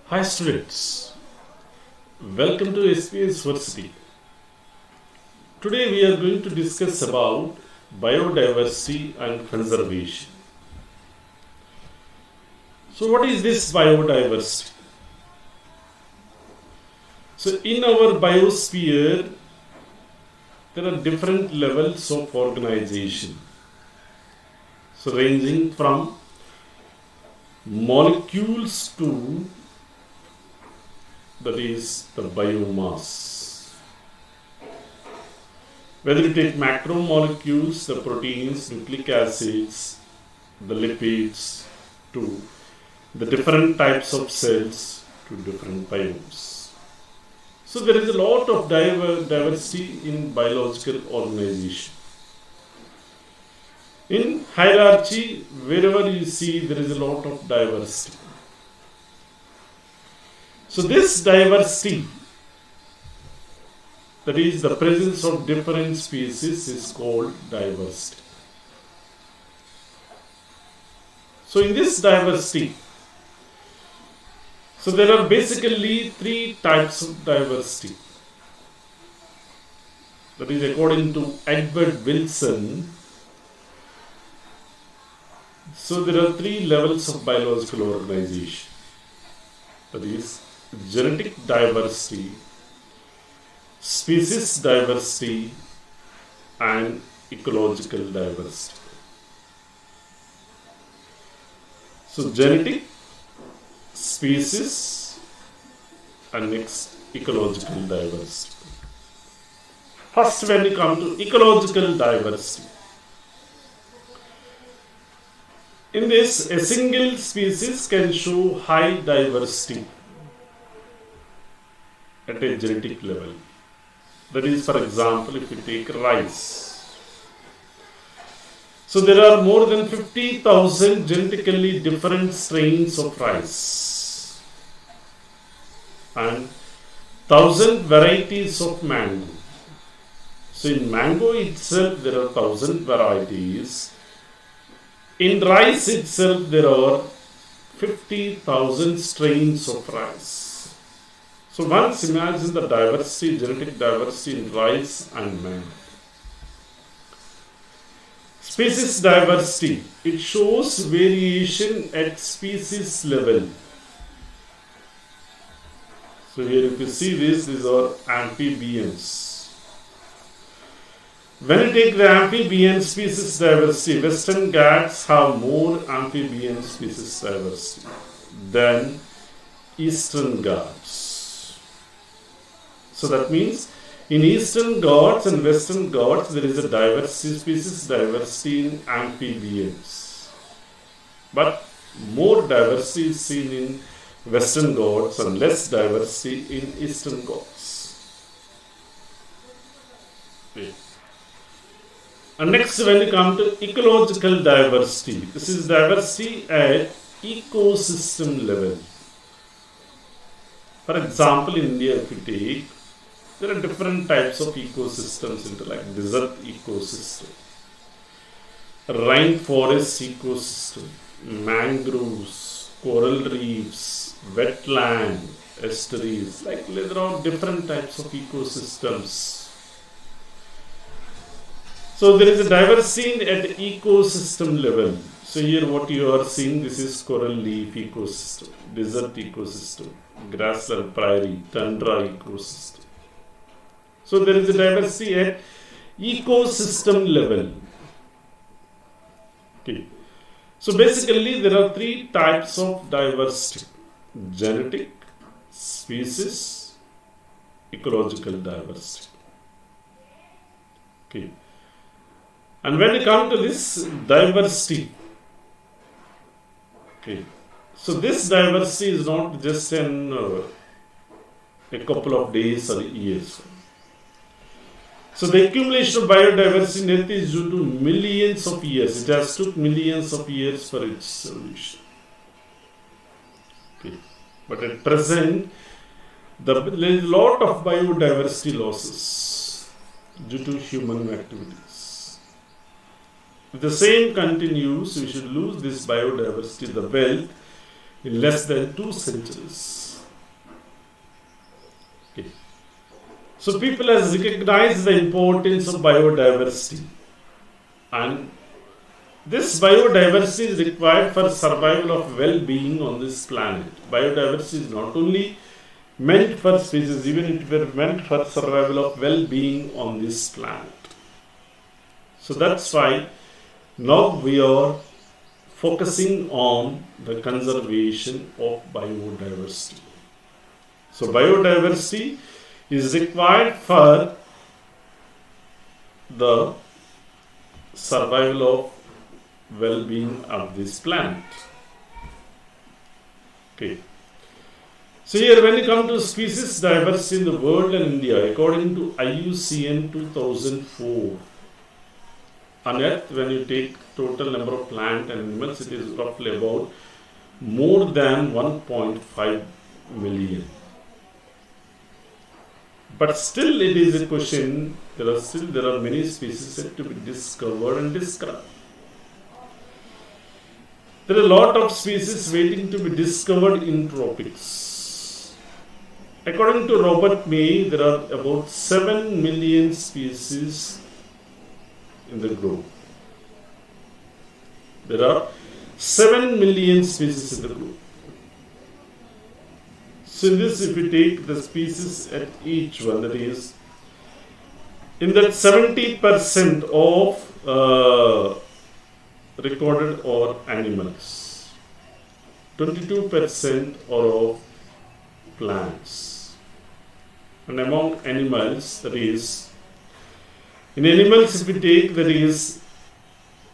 Hi students, welcome to SPSVERSITY. Today we are going to discuss about biodiversity and conservation. So what is this biodiversity? So in our biosphere, there are different levels of organization. So ranging from molecules to that is the biomass. Whether you take macromolecules, the proteins, nucleic acids, the lipids, to the different types of cells, to different biomes. So there is a lot of diversity in biological organization. In hierarchy, wherever you see, there is a lot of diversity. So this diversity, that is the presence of different species, is called diversity. So in this diversity, so there are basically three types of diversity. That is according to Edward Wilson. So there are three levels of biological organization. That is genetic diversity, species diversity, and ecological diversity. So genetic, species, and next ecological diversity. First, when you come to ecological diversity, in this, a single species can show high diversity at a genetic level. That is, for example, if you take rice. So there are more than 50,000 genetically different strains of rice and 1,000 varieties of mango. So in mango itself there are 1,000 varieties. In rice itself there are 50,000 strains of rice. So once imagine the diversity, genetic diversity in rice and mango. Species diversity, it shows variation at species level. So here if you see this, these are amphibians. When you take the amphibian species diversity, Western Ghats have more amphibian species diversity than Eastern Ghats. So that means in Eastern Ghats and Western Ghats there is a diversity, species diversity in amphibians. But more diversity is seen in Western Ghats and less diversity in Eastern Ghats. Okay. And next, when you come to ecological diversity, this is diversity at ecosystem level. For example, in India, if you take, there are different types of ecosystems into like desert ecosystem, rainforest ecosystem, mangroves, coral reefs, wetland, estuaries, like there are different types of ecosystems. So there is a diversity at ecosystem level. So here what you are seeing, this is coral leaf ecosystem, desert ecosystem, grassland prairie, tundra ecosystem. So there is a diversity at ecosystem level. Okay. So basically there are three types of diversity: genetic, species, ecological diversity. Okay. And when you come to this diversity, okay, so this diversity is not just in a couple of days or years. So the accumulation of biodiversity in Earth is due to millions of years. It has took millions of years for its evolution. Okay. But at present, there is a lot of biodiversity losses due to human activities. If the same continues, we should lose this biodiversity, the wealth, in less than 2 centuries. So people has recognized the importance of biodiversity, and this biodiversity is required for survival of well-being on this planet. Biodiversity is not only meant for species, even it were meant for survival of well-being on this planet. So that's why now we are focusing on the conservation of biodiversity. So biodiversity is required for the survival of well-being of this planet. Okay. So here when you come to species diversity in the world and India, according to IUCN 2004, on Earth, when you take total number of plant and animals, it is roughly about more than 1.5 million. But still it is a question, there are many species yet to be discovered and described. There are a lot of species waiting to be discovered in tropics. According to Robert May, there are about 7 million species in the globe. There are 7 million species in the globe. So in this, if we take the species at each one, that is, in that 70% of recorded are animals, 22% are of plants, and among animals, that is, in animals if we take, that is,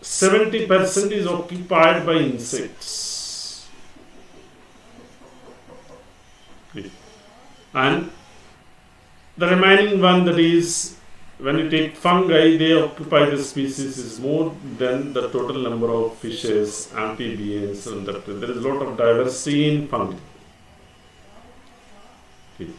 70% is occupied by insects, okay. And the remaining one, that is, when you take fungi, they occupy the species is more than the total number of fishes, amphibians, and there is a lot of diversity in fungi. Okay.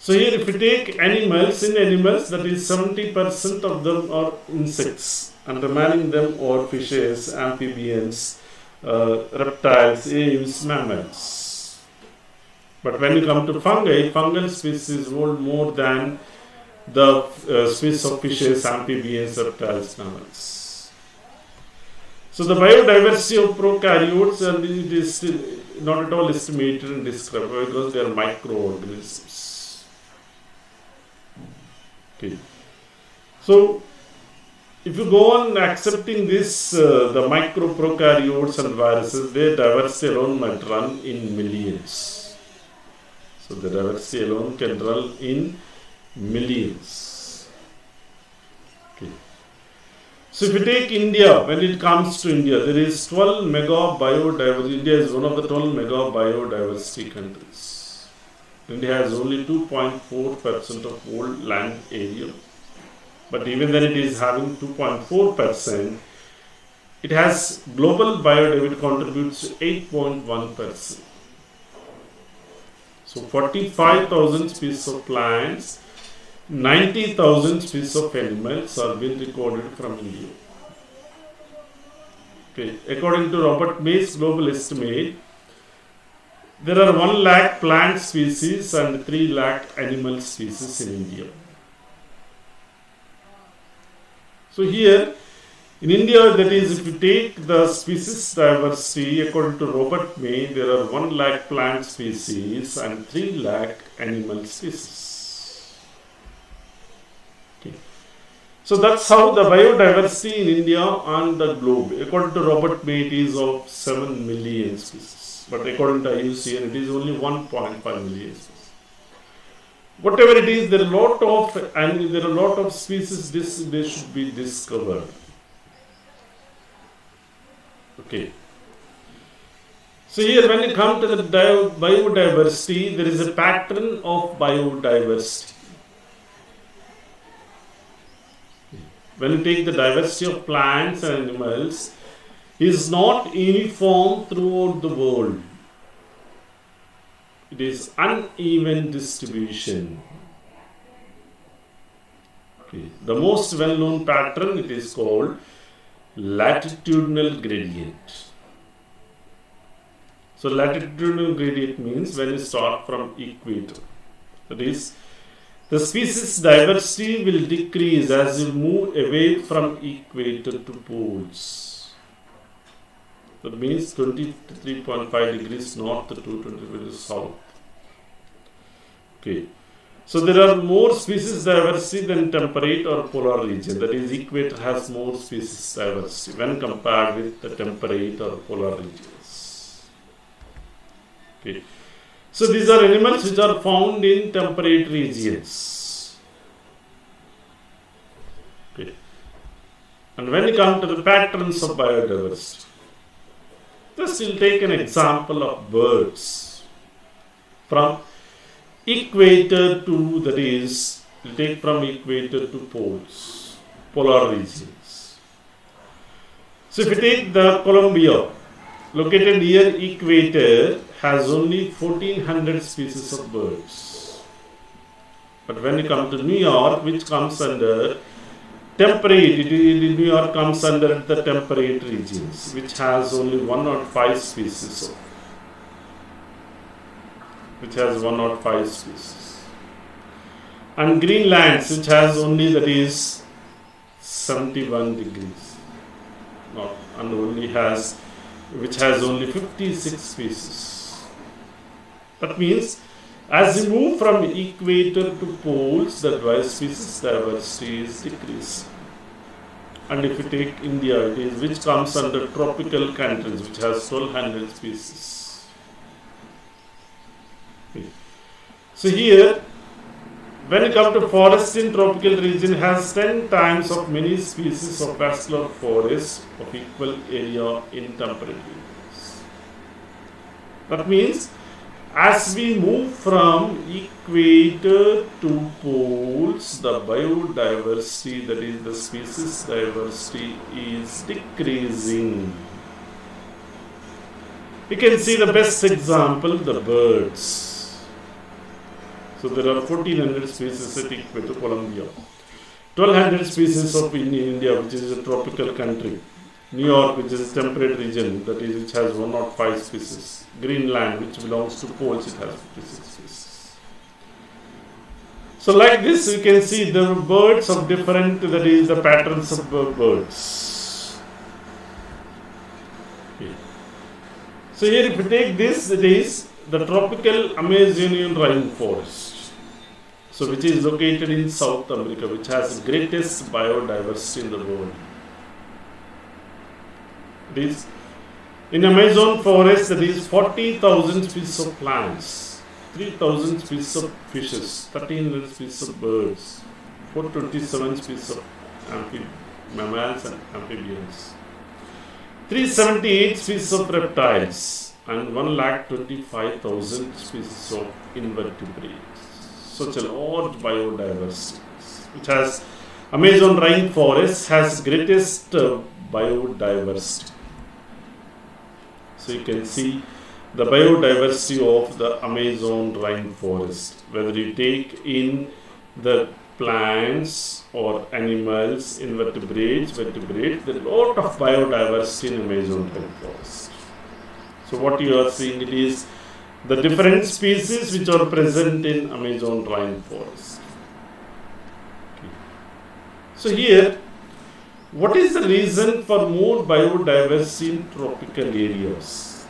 So here if you take animals, in animals, that is 70% of them are insects and remaining them are fishes, amphibians, reptiles, aves, mammals. But when you come to fungi, fungal species hold more than the species of fishes, amphibians, reptiles, mammals. So the biodiversity of prokaryotes, and it is still not at all estimated and described because they are microorganisms. Okay. So if you go on accepting this, the microprokaryotes and viruses, their diversity alone might run in millions. So the diversity alone can run in millions. Okay. So if you take India, when it comes to India, there is 12 mega biodiversity. India is one of the 12 mega biodiversity countries. India has only 2.4% of whole land area. But even then it is having 2.4%. It has global biodiversity contributes to 8.1%. So 45,000 species of plants, 90,000 species of animals are being recorded from India. Okay. According to Robert May's global estimate, there are 1 lakh plant species and 3 lakh animal species in India. So here in India, that is, if you take the species diversity, according to Robert May, there are 1 lakh plant species and 3 lakh animal species. Okay. So that's how the biodiversity in India and the globe. According to Robert May, it is of 7 million species. But according to IUCN, it is only 1.5 million species. Whatever it is, there are a lot of species they should be discovered. Okay. So here when you come to the biodiversity, there is a pattern of biodiversity. When you take the diversity of plants and animals, is not uniform throughout the world. It is uneven distribution. Okay. The most well-known pattern, it is called latitudinal gradient. So latitudinal gradient means when you start from equator. That is, The species diversity will decrease as you move away from equator to poles. That means 23.5 degrees north to 20 degrees south. Okay. So there are more species diversity than temperate or polar region. That is, equator has more species diversity when compared with the temperate or polar regions. Okay. So these are animals which are found in temperate regions. Okay. And when you come to the patterns of biodiversity, just we'll take an example of birds from equator to, that is, we'll take from equator to poles, polar regions. So if you take the Colombia, located near equator, has only 1400 species of birds. But when you come to New York, which comes under temperate, New York comes under the temperate regions, which has only 105 species of, and Greenland, which has only, that is, 71 degrees, and only has, which has only 56 species. That means, as you move from equator to poles, the species diversity is decreasing. And if you take India, it is, which comes under tropical countries, which has 1200 species. Okay. So here, when you come to forest in tropical region, has 10 times of many species of vascular forest of equal area in temperate regions. That means, as we move from equator to poles, the biodiversity, that is the species diversity, is decreasing. You can see the best example, the birds. So there are 1400 species at equator, Colombia. 1200 species of in India, which is a tropical country. New York, which is a temperate region, that is, which has 105 species. Greenland, which belongs to poles, it has 56 species. So like this, you can see the birds of different, that is, the patterns of birds. Okay. So here if you take this, it is the tropical Amazonian rainforest. So which is located in South America, which has the greatest biodiversity in the world. It is in Amazon forest, there is 40,000 species of plants, 3,000 species of fishes, 1,300 species of birds, 427 species of mammals and amphibians, 378 species of reptiles, and 125,000 species of invertebrates. Such a large biodiversity, which has Amazon rainforest has greatest biodiversity. So you can see the biodiversity of the Amazon rainforest, whether you take in the plants or animals, invertebrates, vertebrates, there is a lot of biodiversity in Amazon rainforest. So what you are seeing, it is the different species which are present in Amazon rainforest. Okay. So here, what is the reason for more biodiversity in tropical areas?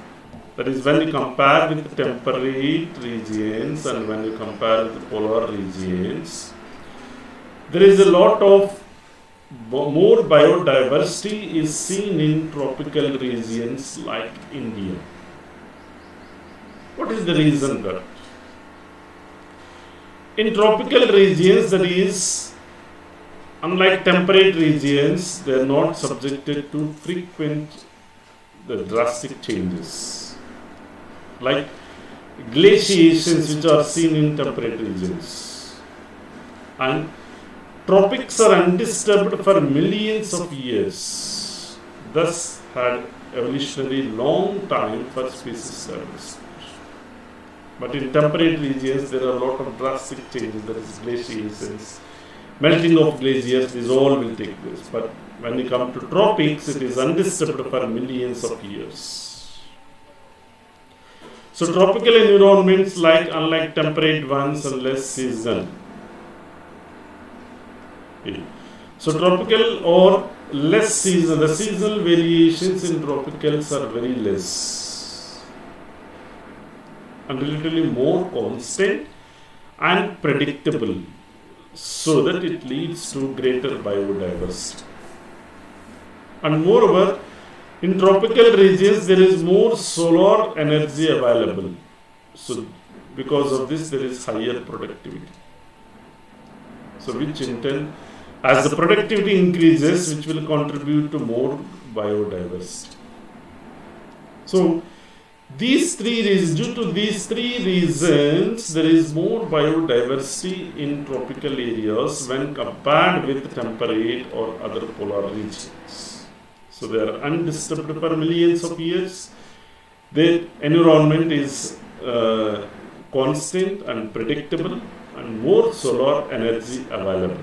That is, when you compare with the temperate regions and when you compare with the polar regions, there is a lot of more biodiversity is seen in tropical regions like India. What is the reason for that? In tropical regions, that is, unlike temperate regions, they are not subjected to frequent drastic changes, like glaciations which are seen in temperate regions. And tropics are undisturbed for millions of years, thus had evolutionary long time for species diversity. But in temperate regions, there are a lot of drastic changes, that is glaciations, melting of glaciers, this all will take place. But when you come to tropics, it is undisturbed for millions of years. So tropical environments, unlike temperate ones, are less seasonal. Okay. So tropical or less seasonal, the seasonal variations in tropicals are very less and relatively more constant and predictable, so that it leads to greater biodiversity. And moreover, in tropical regions there is more solar energy available. So because of this there is higher productivity. So which in turn, as the productivity increases, which will contribute to more biodiversity. So these three reasons, due to these three reasons, there is more biodiversity in tropical areas when compared with temperate or other polar regions. So they are undisturbed for millions of years. Their environment is constant and predictable, and more solar energy available.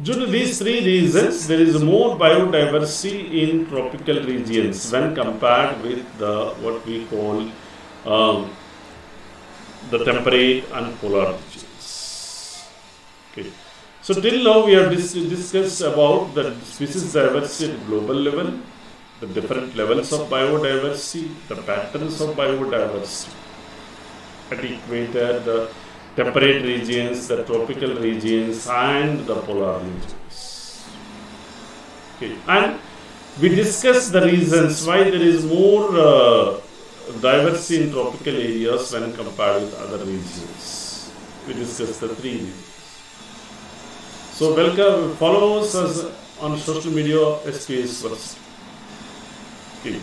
Due to these three reasons, there is more biodiversity in tropical regions when compared with what we call the temperate and polar regions. Okay. So till now we have discussed about the species diversity at global level, the different levels of biodiversity, the patterns of biodiversity at equator, the temperate regions, the tropical regions, and the polar regions. Okay. And we discussed the reasons why there is more diversity in tropical areas when compared with other regions. We discussed the three reasons. So welcome, follow us on social media, SPSVERSITY. Okay.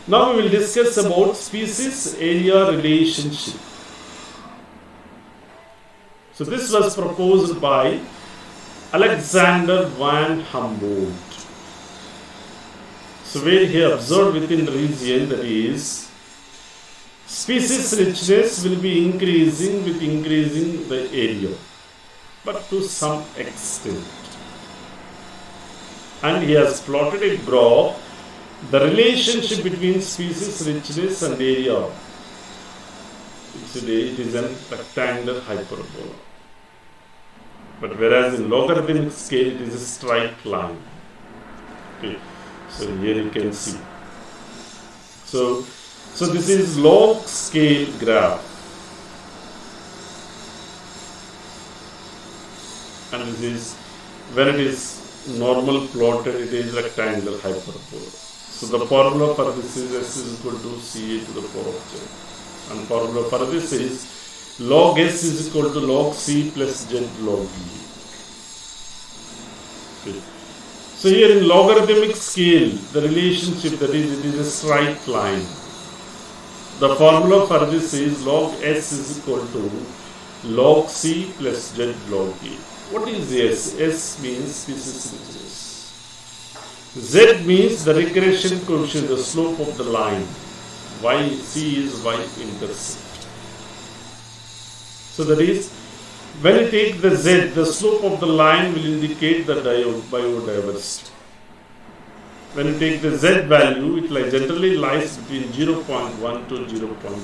Now we will discuss about species area relationship. So this was proposed by Alexander van Humboldt. So where he observed within the region, that is, species richness will be increasing with increasing the area, but to some extent. And he has plotted a graph, the relationship between species richness and area. Today it is a rectangular hyperbola. But whereas in logarithmic scale it is a straight line. Okay. So here you can see. So this is log scale graph. And this is, when it is normal plotted, it is rectangular hyperbola. So the formula for this is S is equal to CA to the power of Z. And formula for this is log S is equal to log C plus Z log E. Okay. So here in logarithmic scale, the relationship, that is, it is a straight line. The formula for this is log S is equal to log C plus Z log E. What is S? S means species richness. Z means the regression coefficient, the slope of the line. Y, C is y-intercept. So that is, when you take the Z, the slope of the line will indicate the biodiversity. When you take the Z value, it generally lies between 0.1 to 0.2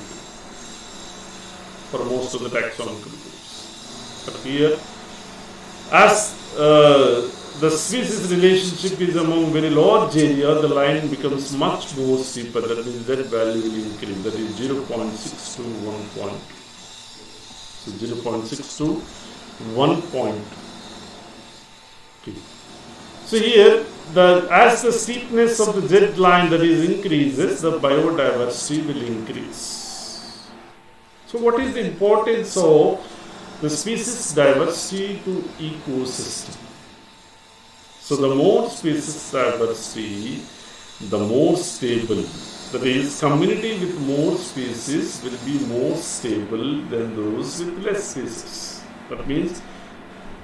for most of the taxonomical groups. But here, as the species relationship is among very large area, the line becomes much more steeper. That means that value will increase. That is 0.6 to 1.2. So 0.6 to 1.2. Okay. So here, as the steepness of the Z line, that is, increases, the biodiversity will increase. So what is the importance of the species diversity to ecosystem? So the more species diversity, the more stable. That is, community with more species will be more stable than those with less species. That means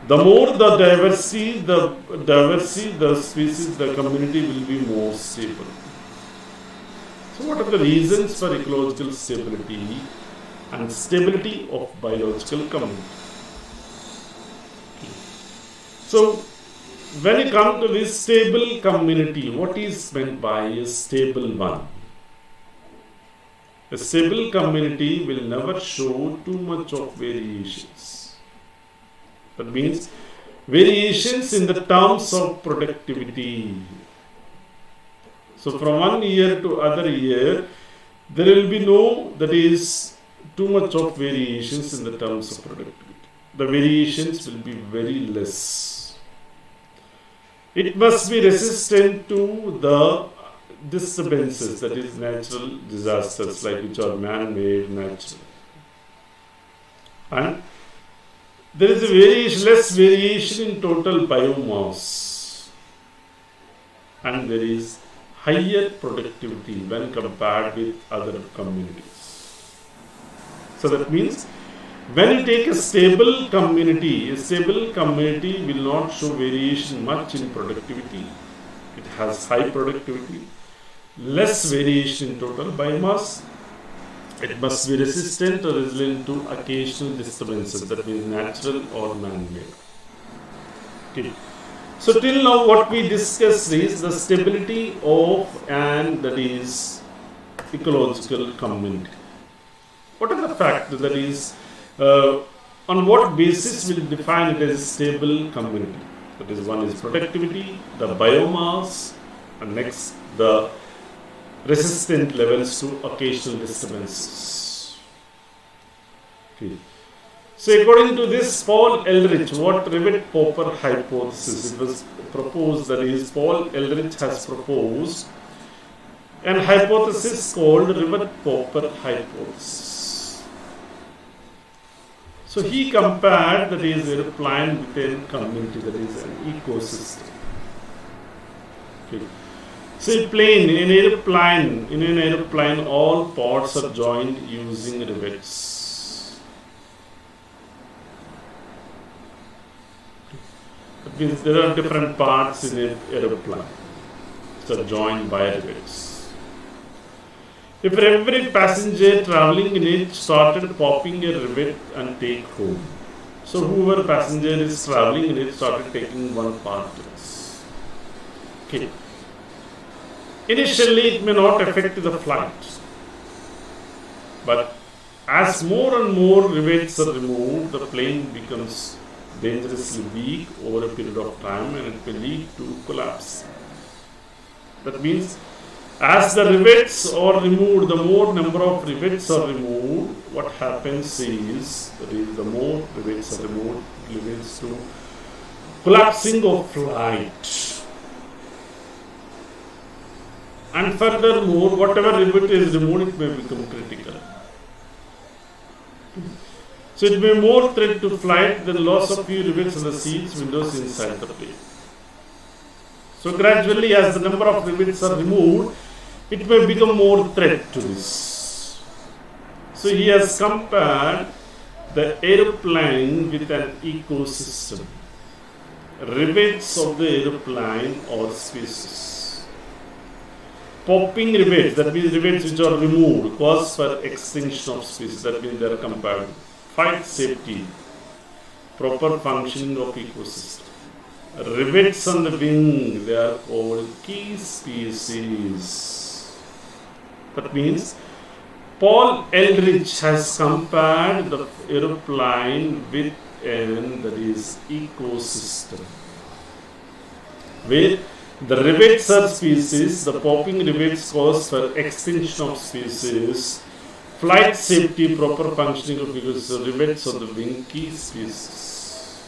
the more the diversity, the species, the community will be more stable. So what are the reasons for ecological stability and stability of biological community? So when you come to this stable community, what is meant by a stable one? A stable community will never show too much of variations. That means variations in the terms of productivity. So from one year to other year, there will be no, that is, too much of variations in the terms of productivity. The variations will be very less. It must be resistant to the disturbances, that is natural disasters, like which are man-made, natural. And there is a less variation in total biomass, and there is higher productivity when compared with other communities. So that means when you take a stable community will not show variation much in productivity. It has high productivity, less variation in total biomass. It must be resistant or resilient to occasional disturbances, that means natural or man-made. Okay. So till now what we discussed is the stability of and that is ecological community. What are the factors, that is on what basis will define it as a stable community? That is, one is productivity, the biomass, and next the resistant levels to occasional disturbances. Okay. So according to this Paul Ehrlich, what Rivet-Popper hypothesis, it was proposed, that is, Paul Ehrlich has proposed an hypothesis called Rivet-Popper hypothesis. So he compared, that is, aeroplane with a community, that is an ecosystem. Okay. So in an aeroplane, all parts are joined using rivets. That means there are different parts in an aeroplane which are joined by rivets. If every passenger traveling in it started popping a rivet and take home, so whoever passenger is traveling in it started taking one part of this. Okay. Initially, it may not affect the flight, but as more and more rivets are removed, the plane becomes dangerously weak over a period of time, and it may lead to collapse. That means, as the rivets are removed, the more number of rivets are removed, what happens is, that is, the more rivets are removed, it leads to collapsing of flight. And furthermore, whatever rivet is removed, it may become critical. So it may be more threat to flight than loss of few rivets in the seats, windows inside the plane. So gradually, as the number of rivets are removed, it may become more threat to this. So he has compared the aeroplane with an ecosystem. Rivets of the aeroplane or species. Popping rivets, that means rivets which are removed, cause for extinction of species, that means they are compared. Flight safety, proper functioning of ecosystem. Rivets on the wing, they are called key species. That means Paul Ehrlich has compared the aeroplane with an, that is, ecosystem, where the rivets are species, the popping rivets cause for extinction of species, flight safety, proper functioning of ecosystem, rivets on the wing, key species.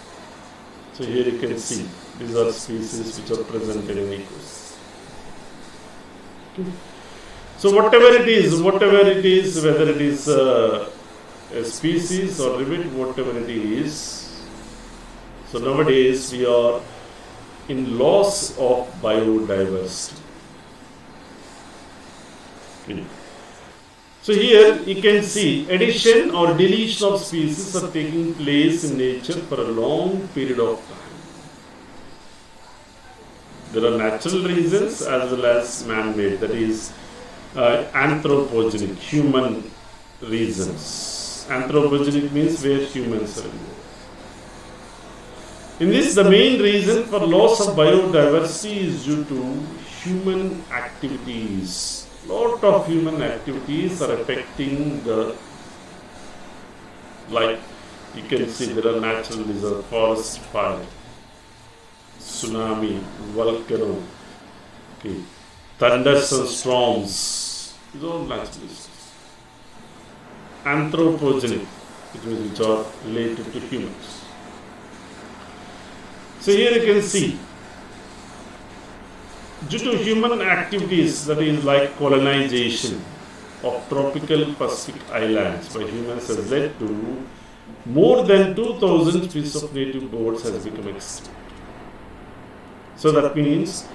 So here you can see, these are species which are present in an ecosystem. So whatever it is, whether it is a species or rivet, whatever it is, so nowadays we are in loss of biodiversity. Okay. So here you can see addition or deletion of species are taking place in nature for a long period of time. There are natural reasons as well as man-made, that is anthropogenic, human reasons. Anthropogenic means where humans are involved. In this, the main reason for loss of biodiversity is due to human activities. Lot of human activities are affecting the, like You can see there are natural disasters, forest fire, tsunami, volcano, okay, thunders and storms. These are all natural disasters. Anthropogenic, which are related to humans. So here you can see, due to human activities, that is like colonization of tropical Pacific islands by humans, has led to more than 2,000 species of native birds has become extinct. So that means,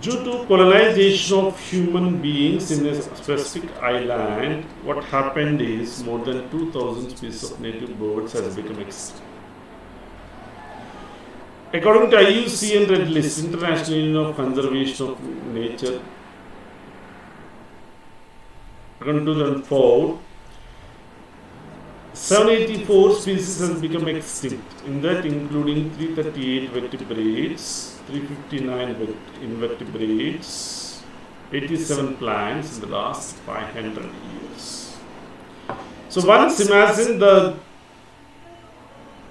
due to colonization of human beings in a specific island, what happened is more than 2,000 species of native birds has become extinct. According to IUCN Red List, International Union of Conservation of Nature, according to 2004, 784 species has become extinct, in that including 338 vertebrates, 359 invertebrates, 87 plants in the last 500 years. So once imagine the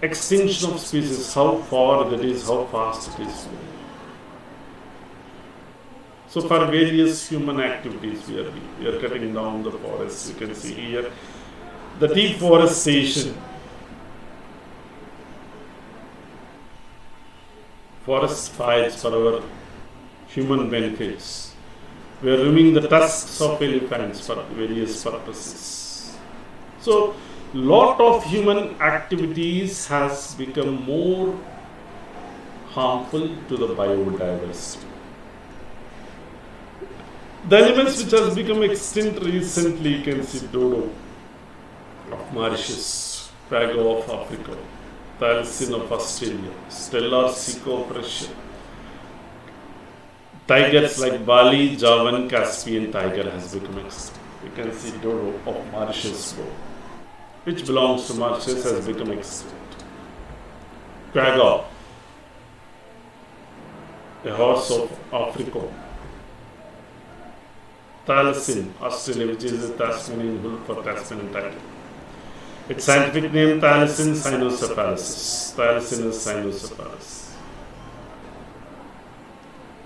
extinction of species, how far that is, how fast it is. So for various human activities, we are cutting down the forests. You can see here the deforestation, forest fires for our human benefits. We are removing the tusks of elephants for various purposes. So lot of human activities has become more harmful to the biodiversity. The animals which has become extinct recently, you can see dodo of Mauritius, quagga of Africa, thylacine of Australia, stellar seco of Russia, tigers like Bali, Javan, Caspian tiger has become extinct. You can see dodo of Mauritius, which belongs to Mauritius, has become extinct. Quagga, a horse of Africa. Thylacine, Australia, which is a Tasmanian wolf or Tasmanian tiger. Its scientific name Thylacine cynocephalus. Thylacine cynocephalus.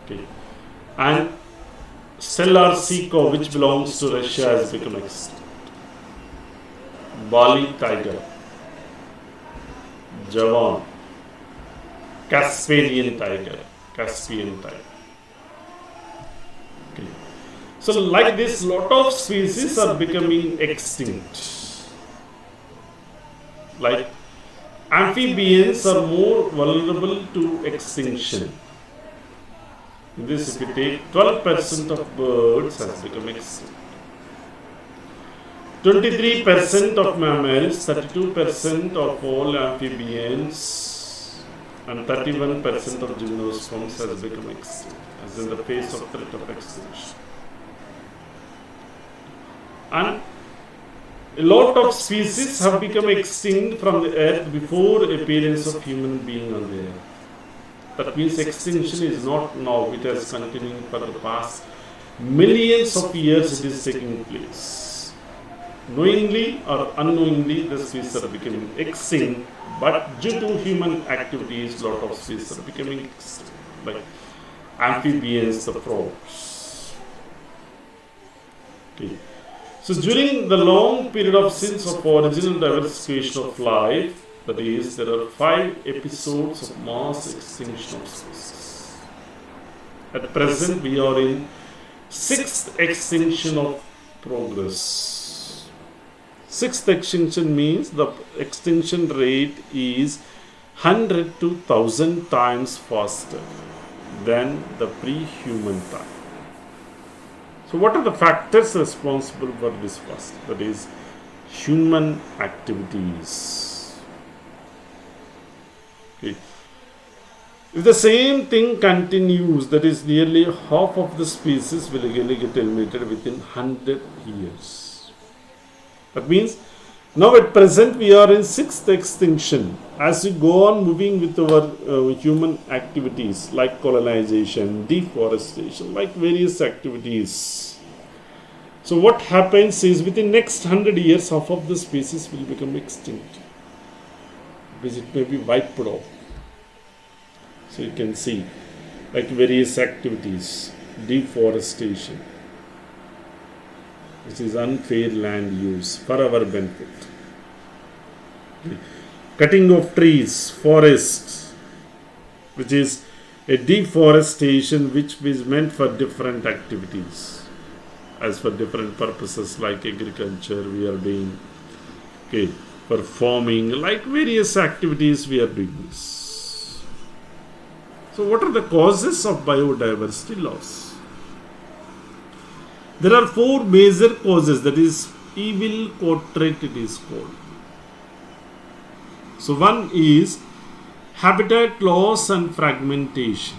Okay. And stellar seco, which belongs to Russia, has become extinct. Bali tiger, Javan, Caspian tiger. Okay. So like this, lot of species are becoming extinct. Like amphibians are more vulnerable to extinction. In this, if you take 12% of birds has become extinct. 23% of mammals, 32% of all amphibians, and 31% of gymnosperms has become extinct, as in the face of threat of extinction. And a lot of species have become extinct from the earth before appearance of human being on the earth. That means extinction is not now, it has continued for the past millions of years. It is taking place. Knowingly or unknowingly, the species are becoming extinct, but due to human activities, lot of species are becoming extinct, like amphibians, the frogs. Okay. So during the long period of since of original diversification of life, that is, there are 5 episodes of mass extinction of species. At present, we are in 6th extinction of progress. 6th extinction means the extinction rate is 100 to 1000 times faster than the pre-human time. So what are the factors responsible for this first? That is human activities. Okay. If the same thing continues, that is nearly half of the species will again get eliminated within 100 years. That means now at present we are in 6th extinction. As we go on moving with our human activities like colonization, deforestation, like various activities. So what happens is within next 100 years half of the species will become extinct. because it may be wiped off. So you can see like various activities, deforestation, which is unfair land use for our benefit. Cutting of trees, forests, which is a deforestation which is meant for different activities, as for different purposes like agriculture we are doing, okay, for farming, like various activities we are doing this. So what are the causes of biodiversity loss? There are 4 major causes, that is evil quadrant it is called. So one is habitat loss and fragmentation.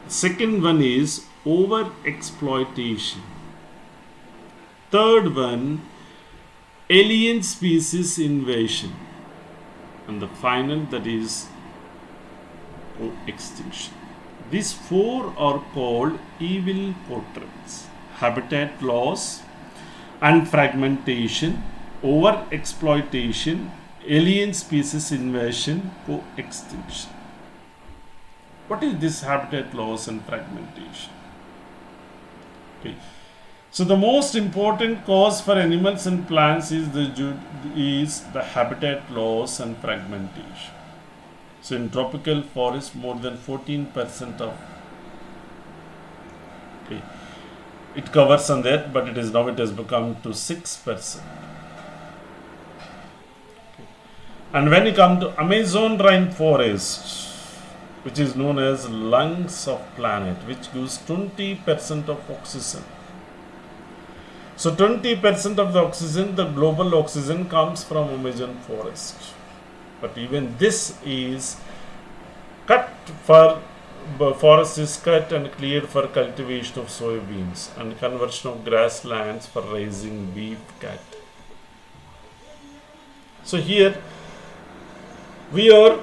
Second one is over-exploitation. Third one, alien species invasion. And the final, that is extinction. These 4 are called evil quadrants: habitat loss and fragmentation, over-exploitation, alien species invasion, co-extinction. What is this habitat loss and fragmentation? Okay. So the most important cause for animals and plants is the habitat loss and fragmentation. So in tropical forests, more than 14% of it covers on that, but it has become to 6%. And when you come to Amazon rainforest, which is known as lungs of planet, which gives 20% of oxygen. So 20% of the oxygen, the global oxygen, comes from Amazon forest. But even this is cut for, forest is cut and cleared for cultivation of soybeans and conversion of grasslands for raising beef cattle. So here we are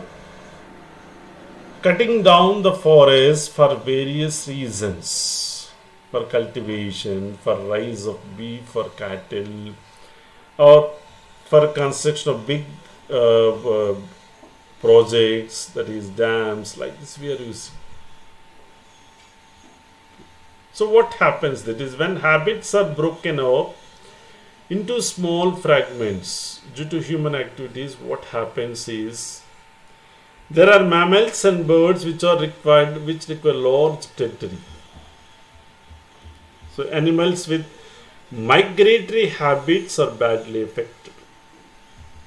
cutting down the forest for various reasons, for cultivation, for rise of beef or cattle, or for construction of big projects, that is dams, like this we are using. So what happens, that is when habits are broken up into small fragments due to human activities, what happens is there are mammals and birds which require large territory. So animals with migratory habits are badly affected,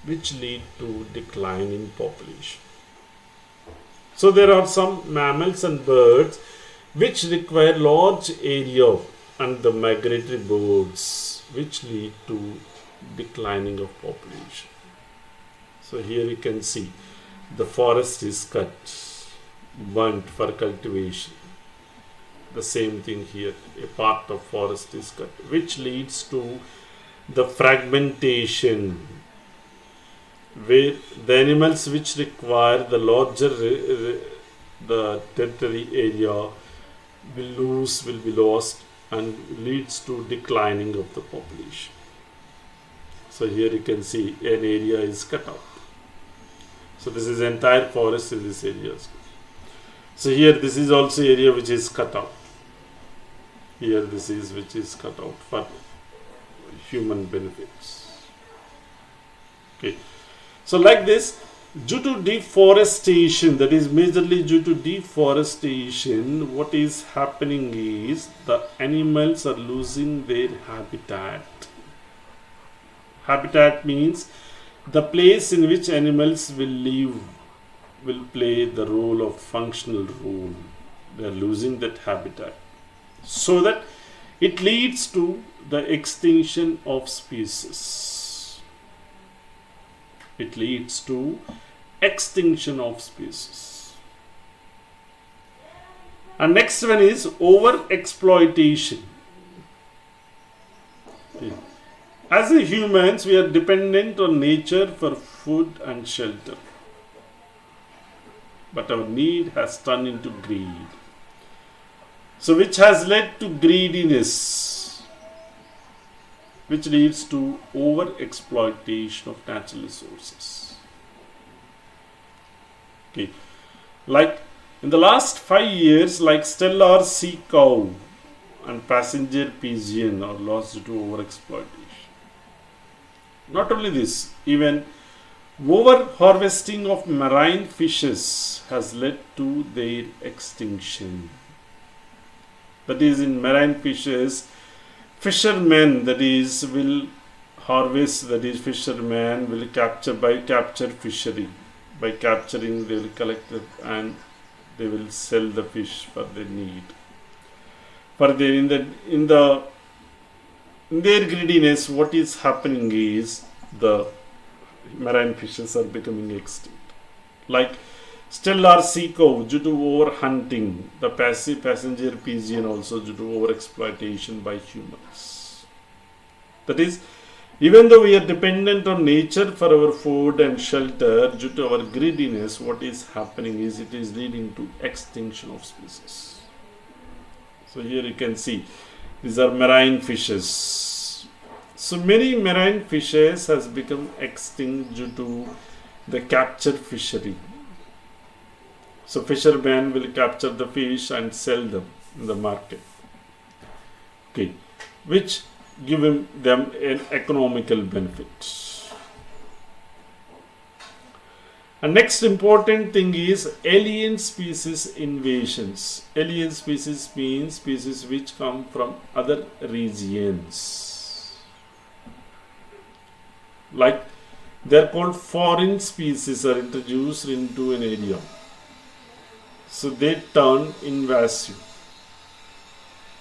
which lead to decline in population. So there are some mammals and birds which require large area, and the migratory birds, which lead to declining of population. So here you can see the forest is cut, burnt for cultivation. The same thing here, a part of forest is cut, which leads to the fragmentation, where the animals which require the larger the territory area will be lost, and leads to declining of the population. So here you can see an area is cut out. So this is entire forest in this area. So here this is also area which is cut out. Here this is which is cut out for human benefits. Okay. So like this, due to deforestation, that is majorly due to deforestation, what is happening is the animals are losing their habitat. Habitat means the place in which animals will live, will play the role of functional role. They are losing that habitat, so that it leads to the extinction of species. It leads to extinction of species. And next one is over exploitation. As a humans, we are dependent on nature for food and shelter, but our need has turned into greed, so which has led to greediness, which leads to over exploitation of natural resources. Okay. Like in the last 5 years, like stellar sea cow and passenger pigeon are lost due to overexploitation. Not only this, even over harvesting of marine fishes has led to their extinction. That is, in marine fishes, fishermen, that is, will harvest, that is, fishermen will capture fishery. By capturing, they will collect it and they will sell the fish for their need. For in their greediness, what is happening is the marine fishes are becoming extinct. Like stellar sea cow due to overhunting, the passenger pigeon also due to overexploitation by humans. That is, even though we are dependent on nature for our food and shelter, due to our greediness, what is happening is it is leading to extinction of species. So here you can see these are marine fishes. So many marine fishes has become extinct due to the captured fishery. So fishermen will capture the fish and sell them in the market. Okay, which give them an economical benefit. And next important thing is alien species invasions. Alien species means species which come from other regions. Like they are called foreign species are introduced into an area. So they turn invasive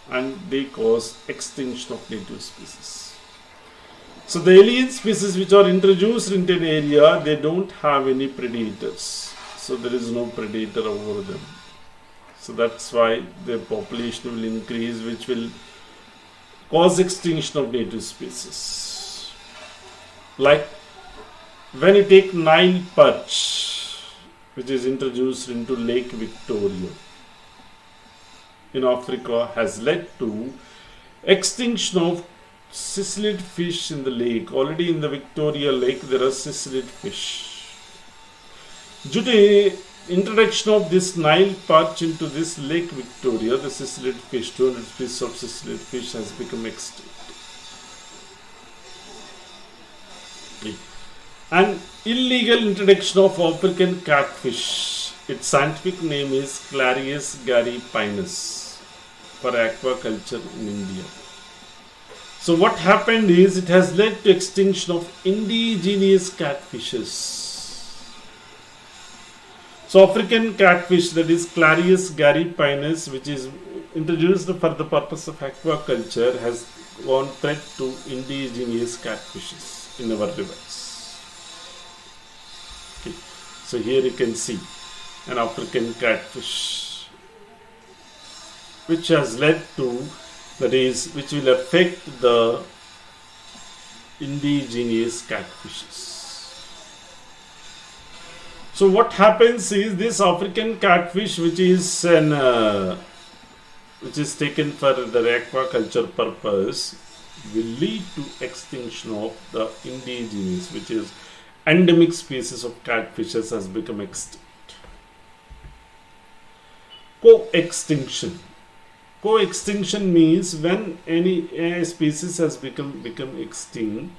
and they cause extinction of native species. So the alien species which are introduced into an area, they don't have any predators. So there is no predator over them. So that's why the population will increase, which will cause extinction of native species. Like when you take Nile perch, which is introduced into Lake Victoria in Africa, has led to extinction of cichlid fish in the lake. Already in the Victoria Lake there are cichlid fish. Due to introduction of this Nile perch into this Lake Victoria, the cichlid fish, 200 species of cichlid fish has become extinct. Okay. And illegal introduction of African catfish. Its scientific name is Clarius garipinus for aquaculture in India. So what happened is it has led to extinction of indigenous catfishes. So African catfish, that is Clarius garipinus, which is introduced for the purpose of aquaculture, has gone threat to indigenous catfishes in our rivers. Okay. So here you can see an African catfish, which has led to, that is, which will affect the indigenous catfishes. So what happens is this African catfish, which is taken for the aquaculture purpose, will lead to extinction of the indigenous, which is endemic species of catfishes has become extinct. Co-extinction. Co-extinction means when any species has become extinct,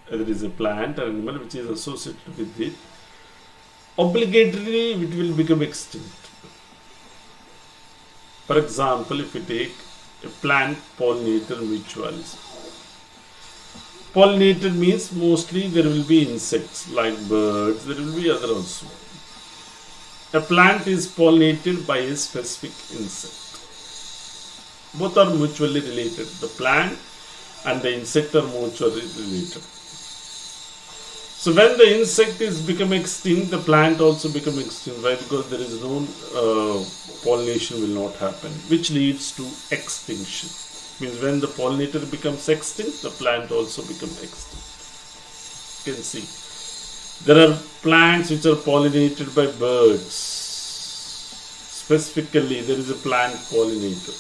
whether it is a plant or animal which is associated with it, obligatorily it will become extinct. For example, if you take a plant pollinator mutualism. Pollinator means mostly there will be insects like birds, there will be other also. A plant is pollinated by a specific insect. Both are mutually related. The plant and the insect are mutually related. So when the insect is become extinct, the plant also become extinct. Why? Because there is no pollination will not happen, which leads to extinction. Means when the pollinator becomes extinct, the plant also becomes extinct. You can see there are plants which are pollinated by birds. Specifically, there is a plant pollinator,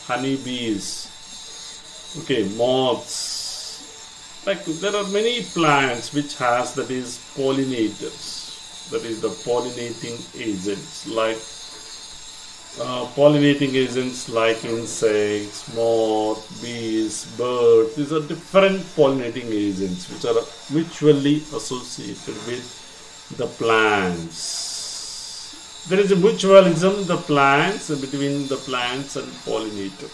honeybees, okay, moths. Like there are many plants which has, that is, pollinators. that is the pollinating agents like insects, moths, bees, birds. These are different pollinating agents which are mutually associated with the plants. There is a mutualism between the plants and pollinator.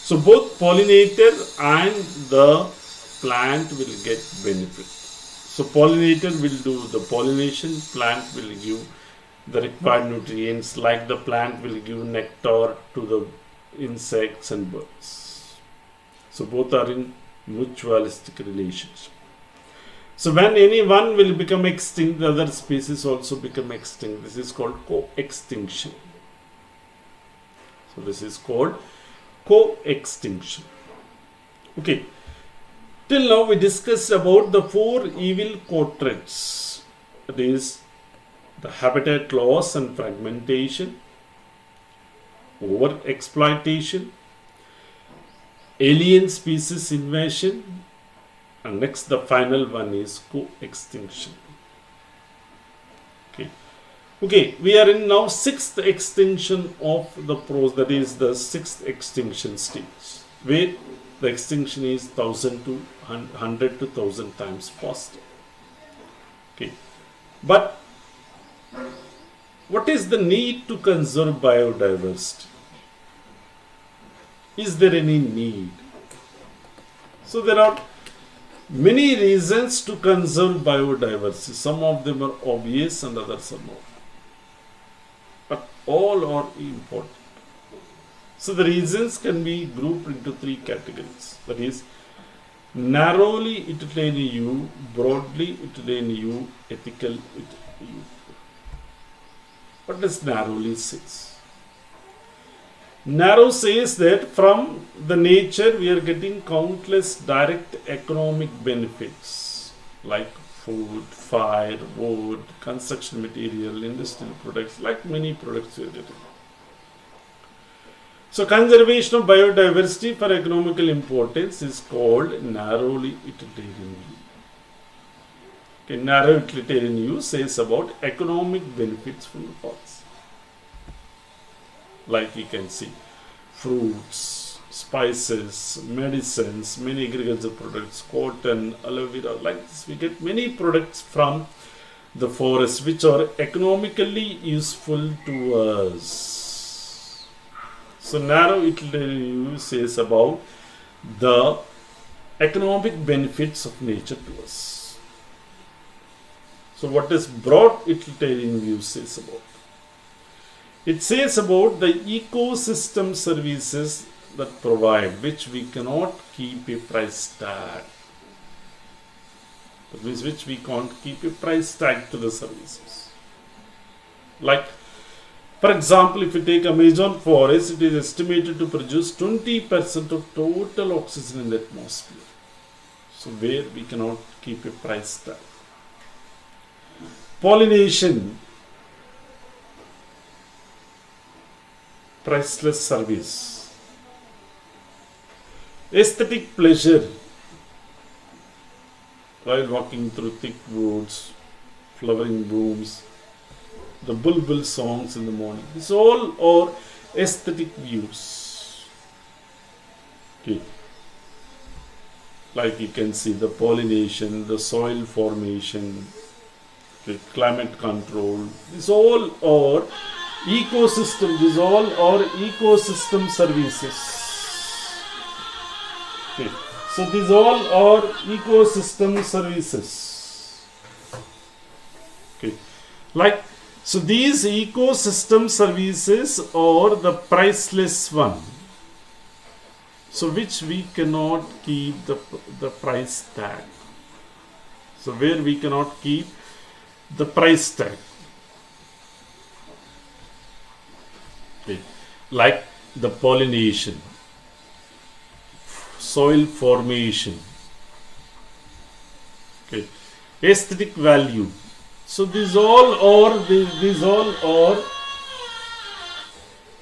So both pollinator and the plant will get benefit. So pollinator will do the pollination, plant will give the required nutrients, like the plant will give nectar to the insects and birds. So both are in mutualistic relationship. So when any one will become extinct, the other species also become extinct. This is called co-extinction. So this is called co-extinction. Okay. Till now we discussed about the 4 evil quadrants. That is the habitat loss and fragmentation, overexploitation, alien species invasion, and next the final one is co-extinction. Okay, we are in now 6th extinction of the process, that is the 6th extinction stage, where the extinction is 100 to 1000 times faster. Okay, but what is the need to conserve biodiversity? Is there any need? So there are many reasons to conserve biodiversity. Some of them are obvious and others are not. But all are important. So the reasons can be grouped into 3 categories. That is, narrowly utilitarian U, broadly utilitarian U, ethical U. What does narrowly says? Narrow says that from the nature we are getting countless direct economic benefits like food, fire, wood, construction material, industrial products, like many products we are getting. So conservation of biodiversity for economical importance is called narrowly utilitarian view. Okay, narrow utilitarian view says about economic benefits from the forest. Like you can see, fruits, spices, medicines, many agricultural products, cotton, aloe vera, like this. We get many products from the forest which are economically useful to us. So narrow utilitarian view says about the economic benefits of nature to us. So what does broad utilitarian view says about? It says about the ecosystem services that provide, which we cannot keep a price tag. That means which we can't keep a price tag to the services. Like, for example, if you take Amazon forest, it is estimated to produce 20% of total oxygen in the atmosphere. So where we cannot keep a price tag. Pollination, priceless service. Aesthetic pleasure, while walking through thick woods, flowering blooms, the bulbul songs in the morning. These all are aesthetic views. Okay. Like you can see the pollination, the soil formation, okay, climate control. These all are ecosystem. These all are ecosystem services. Okay. So these all are ecosystem services. Okay. Like, so these ecosystem services are the priceless one. So which we cannot keep the price tag. So where we cannot keep the price tag. Okay. Like the pollination, soil formation, okay, aesthetic value. So these all are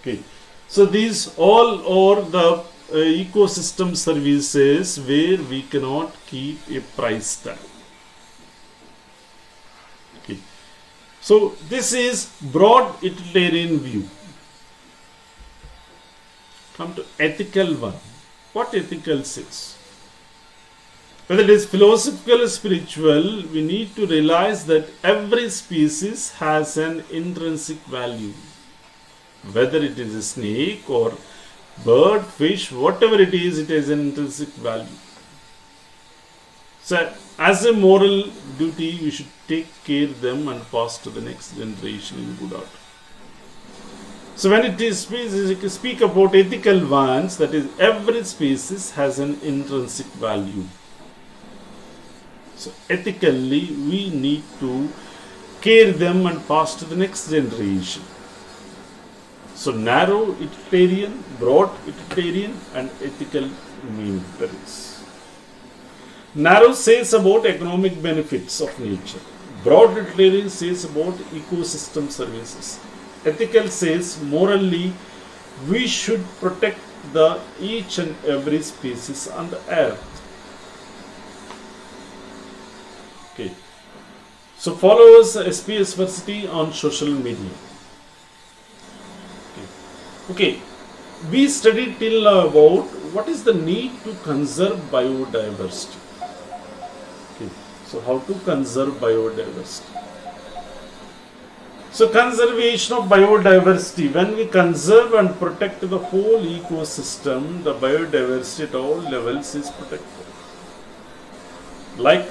okay. So these all are the ecosystem services where we cannot keep a price tag. Okay. So this is broad utilitarian view. Come to ethical one. What ethical says? Whether it is philosophical or spiritual, we need to realize that every species has an intrinsic value. Whether it is a snake or bird, fish, whatever it is has an intrinsic value. So, as a moral duty, we should take care of them and pass to the next generation in good order. So, when it is speak about ethical ones, that is, every species has an intrinsic value. So, ethically, we need to care them and pass to the next generation. So, narrow utilitarian, broad utilitarian, and ethical mean that is. Narrow says about economic benefits of nature. Broad utilitarian says about ecosystem services. Ethical says morally we should protect the each and every species on the earth. Okay. So follow us SPSVERSITY on social media. Okay. We studied till now about what is the need to conserve biodiversity. Okay. So how to conserve biodiversity? So conservation of biodiversity, when we conserve and protect the whole ecosystem, the biodiversity at all levels is protected. Like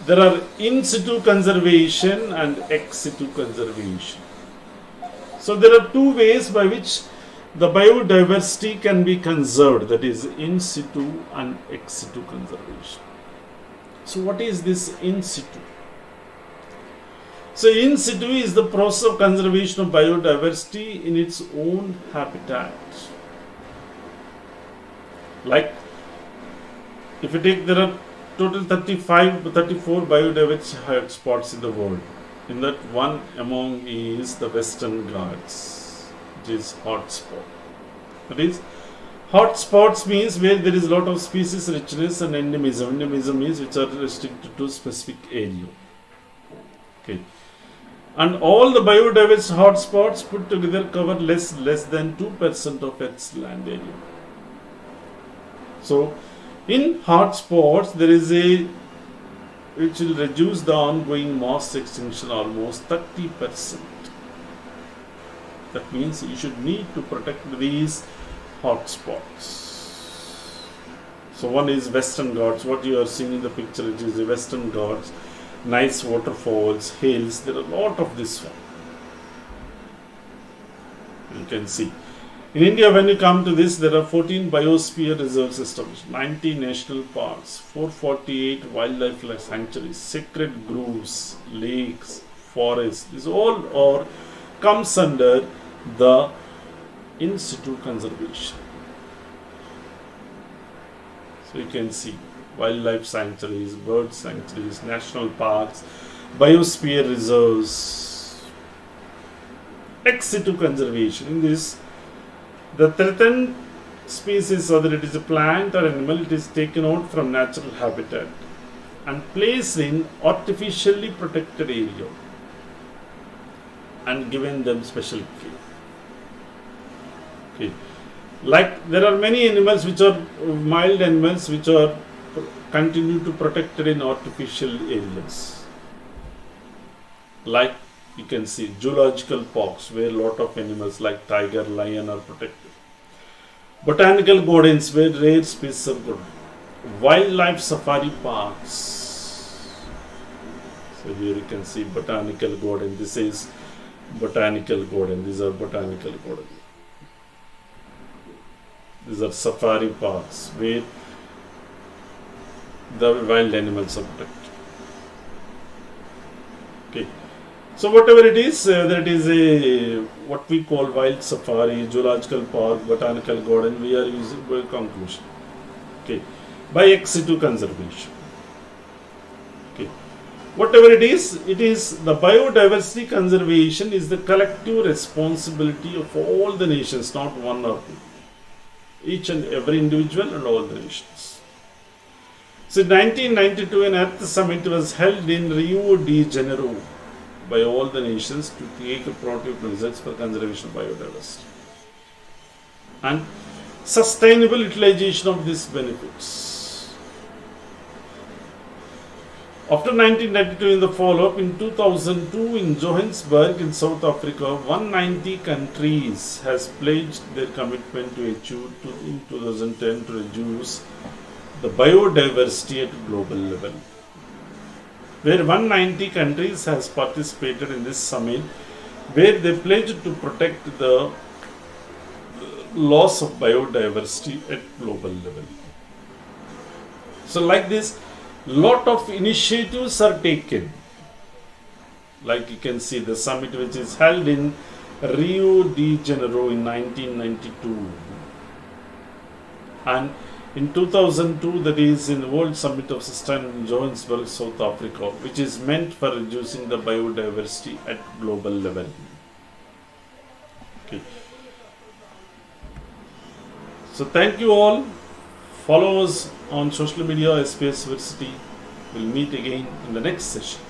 there are in situ conservation and ex situ conservation. So there are two ways by which the biodiversity can be conserved, that is in situ and ex situ conservation. So what is this in situ? So in situ is the process of conservation of biodiversity in its own habitat. Like if you take, there are total 34 biodiversity hotspots in the world. In that, one among is the Western Ghats, which is hotspot. That is, hotspots means where there is a lot of species richness, and endemism. Endemism means which are restricted to specific area. Okay. And all the biodiversity hotspots put together cover less than 2% of Earth's land area. So, in hotspots, there is a which will reduce the ongoing mass extinction almost 30%. That means you should need to protect these hotspots. So one is Western Ghats. What you are seeing in the picture, it is the Western Ghats. Nice waterfalls, hills. There are a lot of this one. You can see. In India, when you come to this, there are 14 biosphere reserve systems, 90 national parks, 448 wildlife sanctuaries, sacred groves, lakes, forests. This all comes under the in situ conservation. So you can see wildlife sanctuaries, bird sanctuaries, national parks, biosphere reserves, ex situ conservation. In this, the threatened species, whether it is a plant or animal, it is taken out from natural habitat and placed in artificially protected area and given them special care. Okay. Like there are many animals which are mild animals which are continue to protected in artificial areas. Like you can see zoological parks where a lot of animals like tiger, lion are protected. Botanical gardens where rare species are good. Wildlife safari parks. So here you can see botanical garden. This is botanical garden. These are botanical garden. These are safari parks where the wild animals are protected. Okay. So whatever it is, whether it is a what we call wild safari, zoological park, botanical garden, we are using by conclusion. Okay. By ex situ conservation. Okay. Whatever it is the biodiversity conservation is the collective responsibility of all the nations, not one or two. Each and every individual and all the nations. So in 1992, an Earth Summit was held in Rio de Janeiro, by all the nations to take proactive measures for conservation of biodiversity and sustainable utilization of these benefits. After 1992, in the follow-up, in 2002 in Johannesburg in South Africa, 190 countries has pledged their commitment to achieve in 2010 to reduce the biodiversity at global level, where 190 countries has participated in this summit, where they pledged to protect the loss of biodiversity at global level. So like this, lot of initiatives are taken. Like you can see the summit which is held in Rio de Janeiro in 1992, and in 2002, that is in the World Summit of Sustainability in Johannesburg, South Africa, which is meant for reducing the biodiversity at global level. Okay. So thank you all. Follow us on social media, SPSVERSITY. We'll meet again in the next session.